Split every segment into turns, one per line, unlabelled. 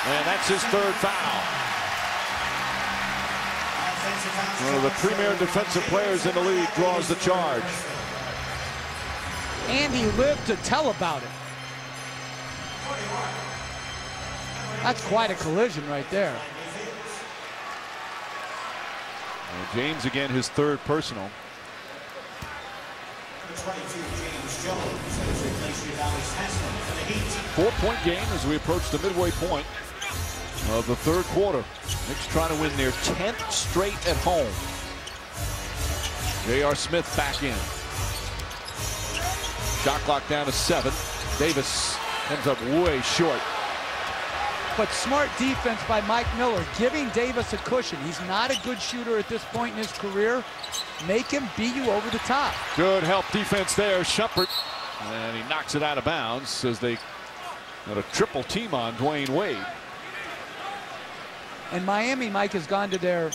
And that's his third foul. One of the premier defensive players in the league draws the charge.
And he lived to tell about it. That's quite a collision right there.
And James again, his third personal. 4-point game as we approach the midway point of the third quarter. Knicks trying to win their 10th straight at home. J.R. Smith back in. Shot clock down to 7. Davis ends up way short.
But smart defense by Mike Miller, giving Davis a cushion. He's not a good shooter at this point in his career. Make him beat you over the top.
Good help defense there, Shumpert. And he knocks it out of bounds as they got a triple team on Dwayne Wade.
And Miami, Mike, has gone to their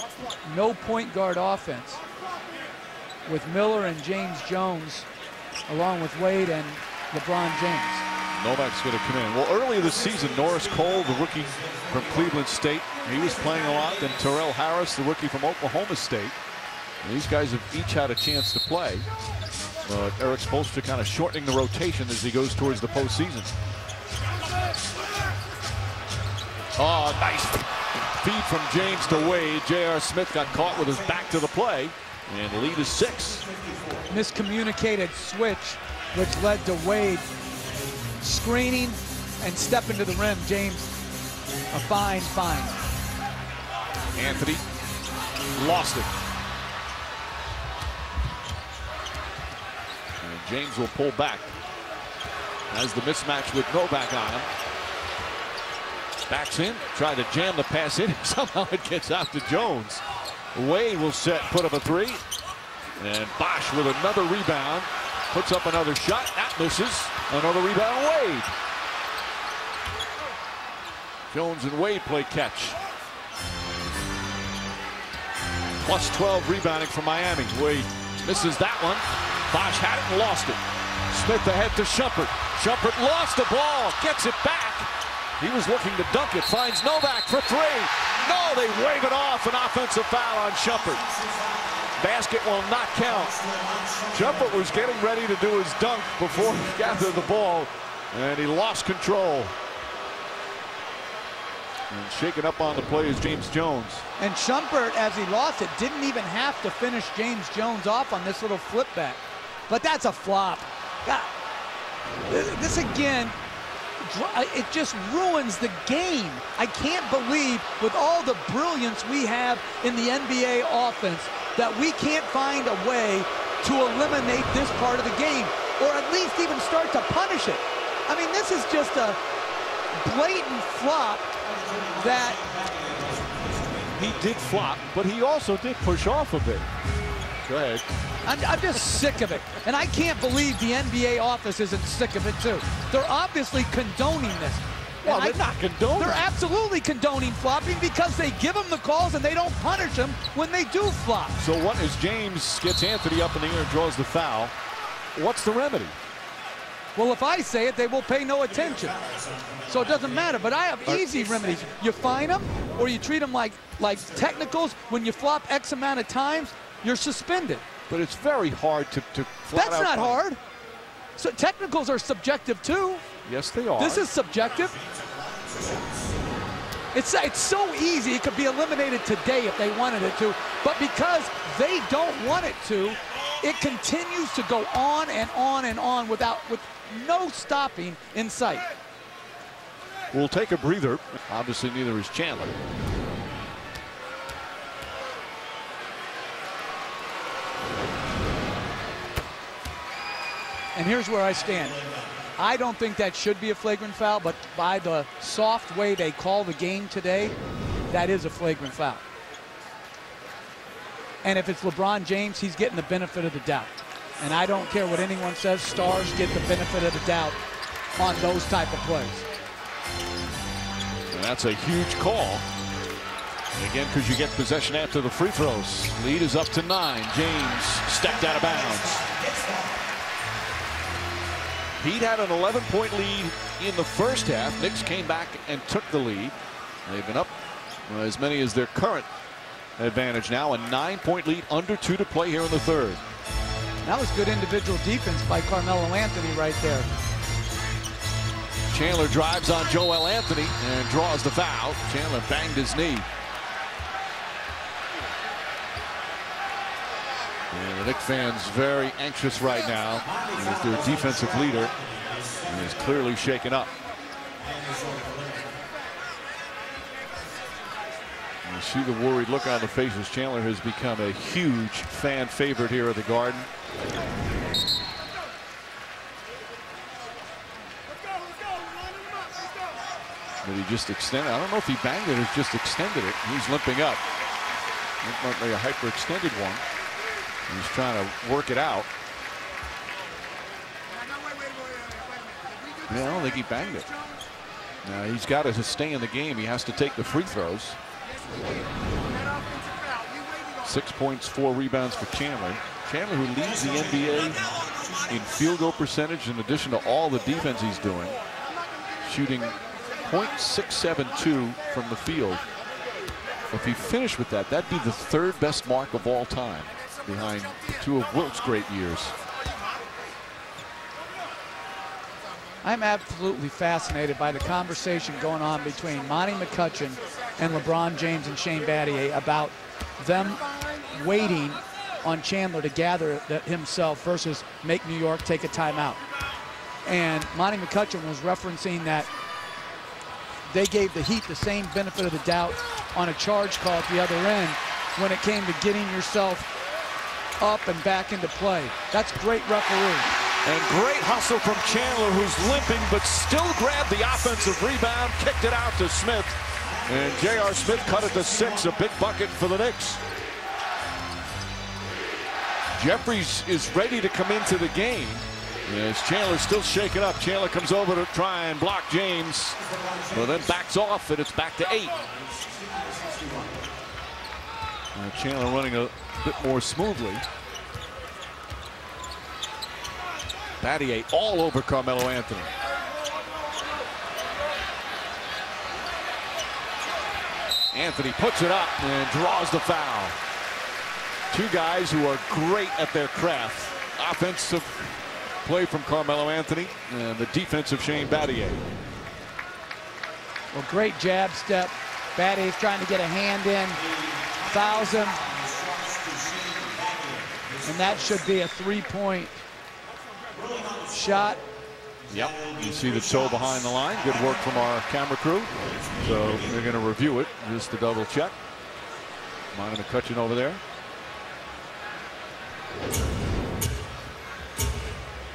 no point guard offense with Miller and James Jones, along with Wade and LeBron James.
Novak's going to come in. Well, earlier this season, Norris Cole, the rookie from Cleveland State, he was playing a lot. Then Terrell Harris, the rookie from Oklahoma State. And these guys have each had a chance to play. But Eric Spoelstra kind of shortening the rotation as he goes towards the postseason. Oh, nice feed from James to Wade. J.R. Smith got caught with his back to the play. And the lead is 6.
Miscommunicated switch, which led to Wade screening and stepping to the rim. James, a fine find.
Anthony lost it. And James will pull back. Has the mismatch with Novak on him. Backs in, tried to jam the pass in. Somehow it gets out to Jones. Wade will put up a 3. And Bosch with another rebound. Puts up another shot. That misses. Another rebound, Wade. Jones and Wade play catch. Plus 12 rebounding from Miami. Wade misses that one. Bosch had it and lost it. Smith ahead to Shumpert. Shumpert lost the ball. Gets it back. He was looking to dunk it. Finds Novak for 3. No, they wave it off. An offensive foul on Shumpert. Basket will not count. Shumpert was getting ready to do his dunk before he gathered the ball, and he lost control. And shaken up on the play is James Jones.
And Shumpert, as he lost it, didn't even have to finish James Jones off on this little flip back. But that's a flop. God, this again, it just ruins the game. I can't believe, with all the brilliance we have in the NBA offense, that we can't find a way to eliminate this part of the game, or at least even start to punish it. I mean, this is just a blatant flop that...
He did flop, but he also did push off a bit. Go ahead.
I'm just sick of it. And I can't believe the NBA office isn't sick of it, too. They're obviously condoning this.
Well, they're not condoning.
They're absolutely condoning flopping because they give them the calls and they don't punish them when they do flop.
So what is James gets Anthony up in the air and draws the foul? What's the remedy?
Well, if I say it, they will pay no attention. So it doesn't matter. But I have easy remedies. You fine them, or you treat them like technicals. When you flop X amount of times, you're suspended.
But it's very hard to flat
That's not hard. So technicals are subjective too.
Yes, they are.
This is subjective. It's so easy. It could be eliminated today if they wanted it to. But because they don't want it to, it continues to go on and on and on with no stopping in sight.
We'll take a breather. Obviously, neither is Chandler.
And here's where I stand. I don't think that should be a flagrant foul, but by the soft way they call the game today, that is a flagrant foul. And if it's LeBron James, he's getting the benefit of the doubt. And I don't care what anyone says, stars get the benefit of the doubt on those type of plays.
And that's a huge call. And again, because you get possession after the free throws. Lead is up to 9. James stepped out of bounds. Heat had an 11-point lead in the first half. Knicks came back and took the lead. They've been up as many as their current advantage now. A 9-point lead, under 2 to play here in the third.
That was good individual defense by Carmelo Anthony right there.
Chandler drives on Joel Anthony and draws the foul. Chandler banged his knee. And the Knicks fans very anxious right now as their defensive leader is clearly shaken up. You see the worried look on the faces. Chandler has become a huge fan favorite here at the Garden. But he just extended. I don't know if he banged it or just extended it. He's limping up. It might be a hyperextended one. He's trying to work it out. Yeah, I don't think he banged it. Now he's got to stay in the game. He has to take the free throws. 6 points, 4 rebounds for Chandler. Chandler, who leads the NBA in field goal percentage in addition to all the defense he's doing, shooting .672 from the field. If he finished with that, that'd be the 3rd best mark of all time, behind 2 of Wilt's great years.
I'm absolutely fascinated by the conversation going on between Monty McCutchen and LeBron James and Shane Battier about them waiting on Chandler to gather himself versus make New York take a timeout. And Monty McCutchen was referencing that they gave the Heat the same benefit of the doubt on a charge call at the other end when it came to getting yourself up and back into play. That's great refereeing.
And great hustle from Chandler, who's limping but still grabbed the offensive rebound, kicked it out to Smith. And J.R. Smith cut it to 6, a big bucket for the Knicks. Jeffries is ready to come into the game. As Chandler's still shaken up. Chandler comes over to try and block James, but then backs off, and it's back to 8. Chandler running a bit more smoothly. Battier all over Carmelo Anthony. Anthony puts it up and draws the foul. 2 guys who are great at their craft. Offensive play from Carmelo Anthony and the defense of Shane Battier.
Well, great jab step. Battier's trying to get a hand in. Fouls him. And that should be a 3-point shot.
Yep, you see the toe behind the line. Good work from our camera crew. So they're going to review it just to double check. Monty McCutchen over there.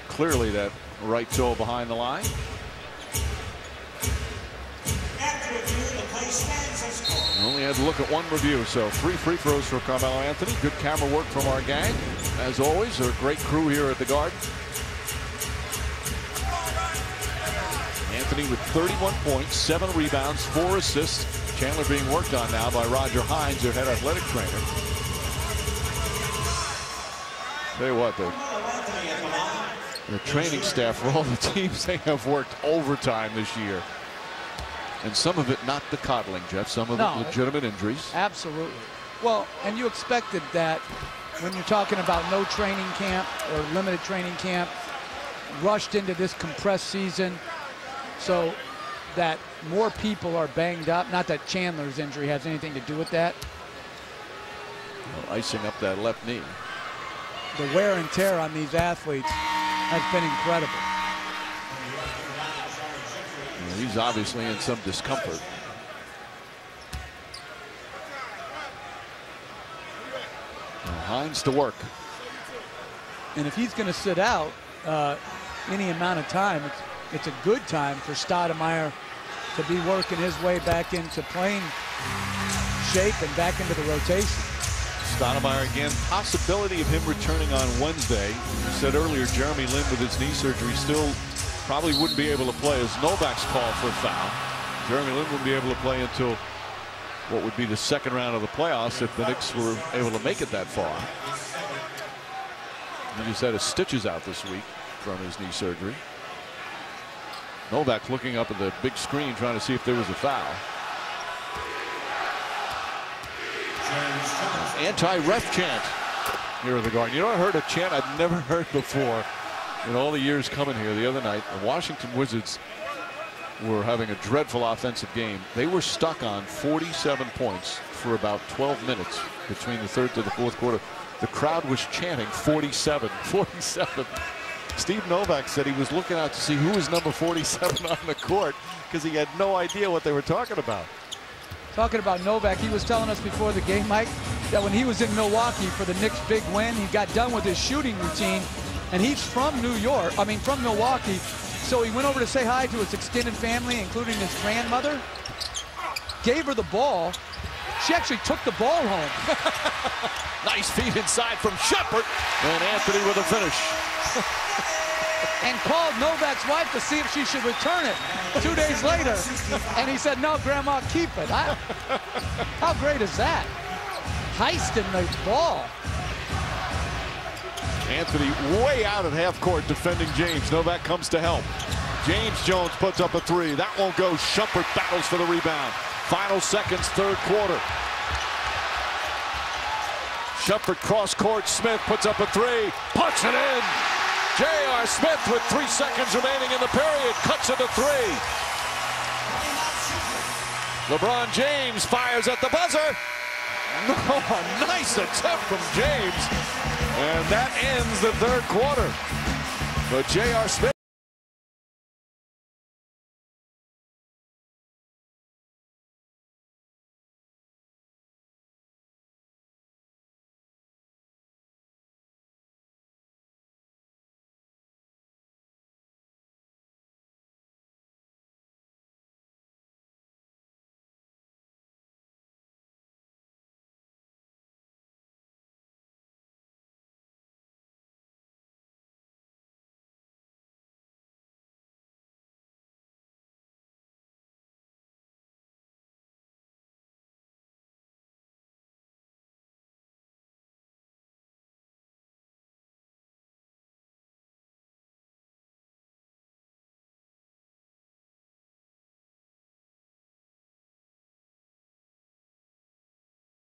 Clearly that right toe behind the line. Only had to look at 1 review, so 3 free throws for Carmelo Anthony. Good camera work from our gang. As always, a great crew here at the Garden. Anthony with 31 points, 7 rebounds, 4 assists. Chandler being worked on now by Roger Hines, their head athletic trainer. Tell you what, the training staff for all the teams, they have worked overtime this year. And some of it not the coddling, Jeff. Some of it legitimate injuries.
Absolutely. Well, and you expected that when you're talking about no training camp or limited training camp, rushed into this compressed season, so that more people are banged up. Not that Chandler's injury has anything to do with that.
Well, icing up that left knee.
The wear and tear on these athletes has been incredible.
Yeah, he's obviously in some discomfort. Well, Hines to work.
And if he's going to sit out any amount of time, it's a good time for Stoudemire to be working his way back into playing shape and back into the rotation.
Stoudemire again, possibility of him returning on Wednesday. You said earlier Jeremy Lin with his knee surgery still probably wouldn't be able to play as Novak's call for a foul. Jeremy Lin wouldn't be able to play until what would be the 2nd round of the playoffs if the Knicks were able to make it that far. He just had his stitches out this week from his knee surgery. Novak looking up at the big screen trying to see if there was a foul. Anti-ref chant here in the Garden. You know, I heard a chant I'd never heard before in all the years coming here the other night. The Washington Wizards were having a dreadful offensive game. They were stuck on 47 points for about 12 minutes between the third to the fourth quarter. The crowd was chanting 47, 47. Steve Novak said he was looking out to see who was number 47 on the court because he had no idea what they were talking about.
Talking about Novak, he was telling us before the game, Mike, that when he was in Milwaukee for the Knicks' big win, he got done with his shooting routine, and he's from from Milwaukee, so he went over to say hi to his extended family, including his grandmother, gave her the ball. She actually took the ball home.
Nice feed inside from Shepard, and Anthony with a finish.
And called Novak's wife to see if she should return it 2 days later. And he said, no, Grandma, keep it. How great is that? Heisting the ball.
Anthony way out at half court defending James. Novak comes to help. James Jones puts up a three. That won't go. Shumpert battles for the rebound. Final seconds, third quarter. Shumpert cross court. Smith puts up a three. Puts it in. J.R. Smith with 3 seconds remaining in the period cuts it to three. LeBron James fires at the buzzer. Oh, nice attempt from James. And that ends the third quarter. But J.R. Smith